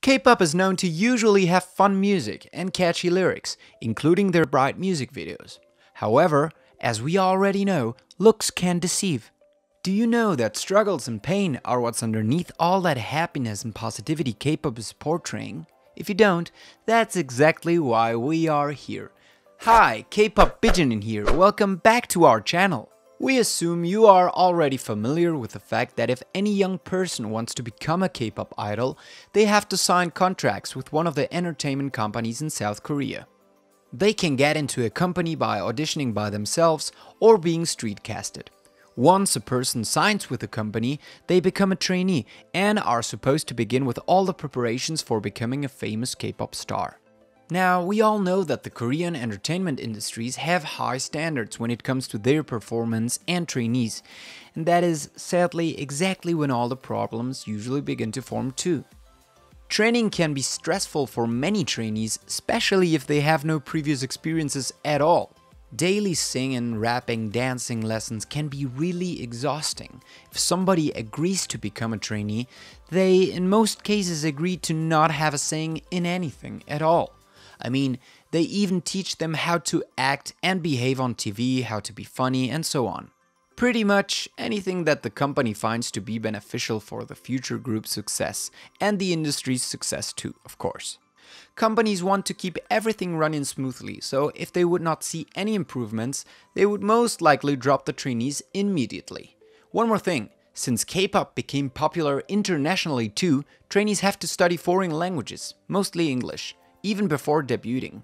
K-pop is known to usually have fun music and catchy lyrics, including their bright music videos. However, as we already know, looks can deceive. Do you know that struggles and pain are what's underneath all that happiness and positivity K-pop is portraying? If you don't, that's exactly why we are here. Hi, K-pop Pigeon in here, welcome back to our channel. We assume you are already familiar with the fact that if any young person wants to become a K-pop idol, they have to sign contracts with one of the entertainment companies in South Korea. They can get into a company by auditioning by themselves or being street casted. Once a person signs with a company, they become a trainee and are supposed to begin with all the preparations for becoming a famous K-pop star. Now, we all know that the Korean entertainment industries have high standards when it comes to their performance and trainees, and that is sadly exactly when all the problems usually begin to form too. Training can be stressful for many trainees, especially if they have no previous experiences at all. Daily singing, rapping, dancing lessons can be really exhausting. If somebody agrees to become a trainee, they in most cases agree to not have a say in anything at all. I mean, they even teach them how to act and behave on TV, how to be funny, and so on. Pretty much anything that the company finds to be beneficial for the future group's success, and the industry's success too, of course. Companies want to keep everything running smoothly, so if they would not see any improvements, they would most likely drop the trainees immediately. One more thing, since K-pop became popular internationally too, trainees have to study foreign languages, mostly English, even before debuting.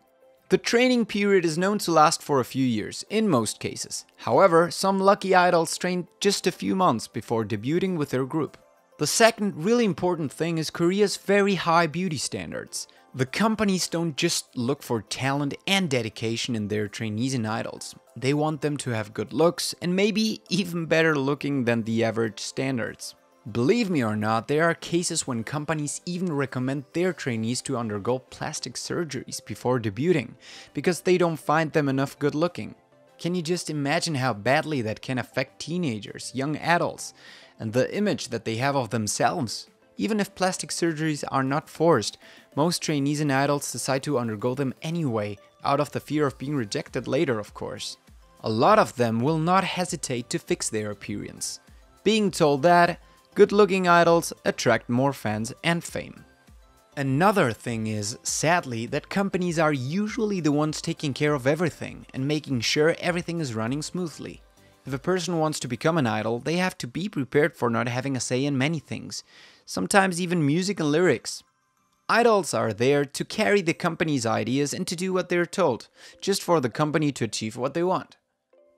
The training period is known to last for a few years, in most cases. However, some lucky idols train just a few months before debuting with their group. The second really important thing is Korea's very high beauty standards. The companies don't just look for talent and dedication in their trainees and idols. They want them to have good looks and maybe even better looking than the average standards. Believe me or not, there are cases when companies even recommend their trainees to undergo plastic surgeries before debuting, because they don't find them enough good looking. Can you just imagine how badly that can affect teenagers, young adults, and the image that they have of themselves? Even if plastic surgeries are not forced, most trainees and idols decide to undergo them anyway, out of the fear of being rejected later, of course. A lot of them will not hesitate to fix their appearance, being told that good-looking idols attract more fans and fame. Another thing is, sadly, that companies are usually the ones taking care of everything and making sure everything is running smoothly. If a person wants to become an idol, they have to be prepared for not having a say in many things, sometimes even music and lyrics. Idols are there to carry the company's ideas and to do what they're told, just for the company to achieve what they want.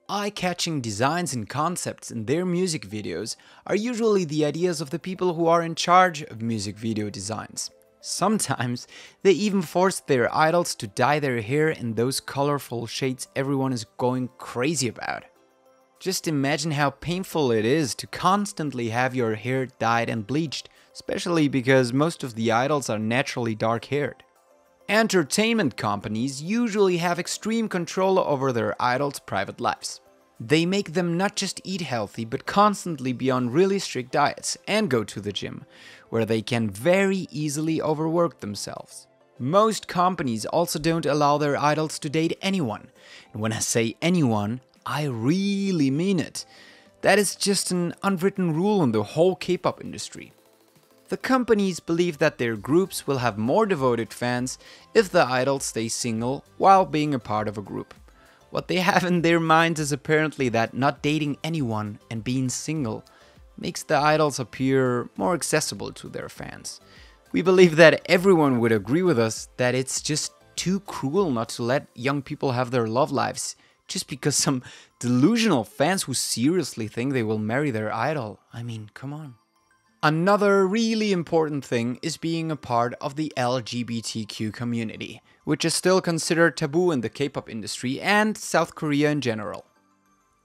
Eye-catching designs and concepts in their music videos are usually the ideas of the people who are in charge of music video designs. Sometimes they even force their idols to dye their hair in those colorful shades everyone is going crazy about. Just imagine how painful it is to constantly have your hair dyed and bleached, especially because most of the idols are naturally dark-haired. Entertainment companies usually have extreme control over their idols' private lives. They make them not just eat healthy, but constantly be on really strict diets and go to the gym, where they can very easily overwork themselves. Most companies also don't allow their idols to date anyone. And when I say anyone, I really mean it. That is just an unwritten rule in the whole K-pop industry. The companies believe that their groups will have more devoted fans if the idols stay single while being a part of a group. What they have in their minds is apparently that not dating anyone and being single makes the idols appear more accessible to their fans. We believe that everyone would agree with us that it's just too cruel not to let young people have their love lives just because some delusional fans who seriously think they will marry their idol. I mean, come on. Another really important thing is being a part of the LGBTQ community, which is still considered taboo in the K-pop industry and South Korea in general.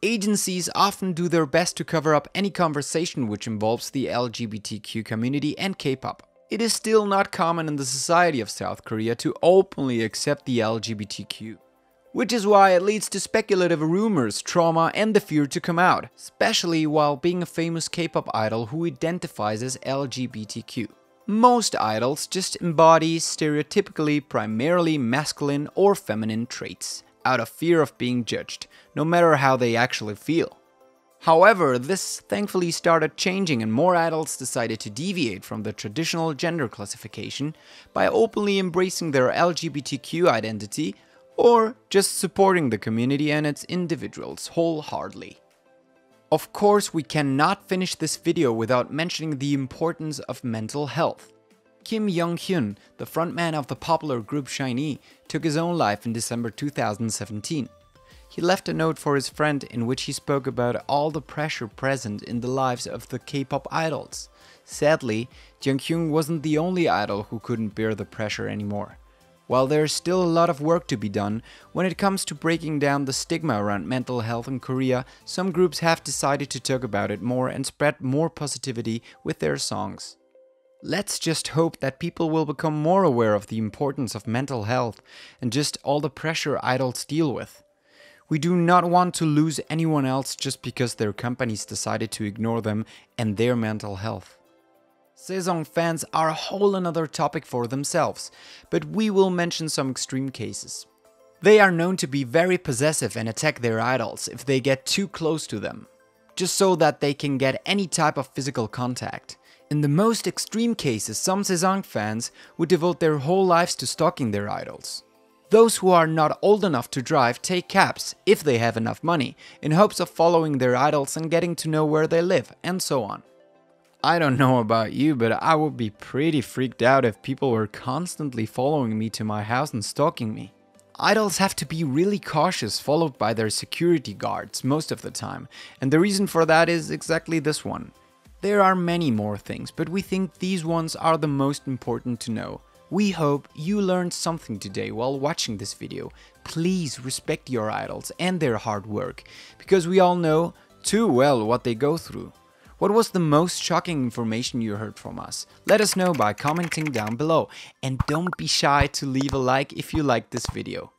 Agencies often do their best to cover up any conversation which involves the LGBTQ community and K-pop. It is still not common in the society of South Korea to openly accept the LGBTQ. Which is why it leads to speculative rumors, trauma, and the fear to come out, especially while being a famous K-pop idol who identifies as LGBTQ. Most idols just embody stereotypically primarily masculine or feminine traits, out of fear of being judged, no matter how they actually feel. However, this thankfully started changing and more idols decided to deviate from the traditional gender classification by openly embracing their LGBTQ identity or just supporting the community and its individuals wholeheartedly. Of course, we cannot finish this video without mentioning the importance of mental health. Kim Young-hyun, the frontman of the popular group Trainee, took his own life in December 2017. He left a note for his friend in which he spoke about all the pressure present in the lives of the K-pop idols. Sadly, Junghyun wasn't the only idol who couldn't bear the pressure anymore. While there's still a lot of work to be done, when it comes to breaking down the stigma around mental health in Korea, some groups have decided to talk about it more and spread more positivity with their songs. Let's just hope that people will become more aware of the importance of mental health and just all the pressure idols deal with. We do not want to lose anyone else just because their companies decided to ignore them and their mental health. Sejong fans are a whole another topic for themselves, but we will mention some extreme cases. They are known to be very possessive and attack their idols if they get too close to them, just so that they can get any type of physical contact. In the most extreme cases, some Sejong fans would devote their whole lives to stalking their idols. Those who are not old enough to drive take cabs, if they have enough money, in hopes of following their idols and getting to know where they live, and so on. I don't know about you, but I would be pretty freaked out if people were constantly following me to my house and stalking me. Idols have to be really cautious, followed by their security guards most of the time, and the reason for that is exactly this one. There are many more things, but we think these ones are the most important to know. We hope you learned something today while watching this video. Please respect your idols and their hard work, because we all know too well what they go through. What was the most shocking information you heard from us? Let us know by commenting down below. And don't be shy to leave a like if you liked this video.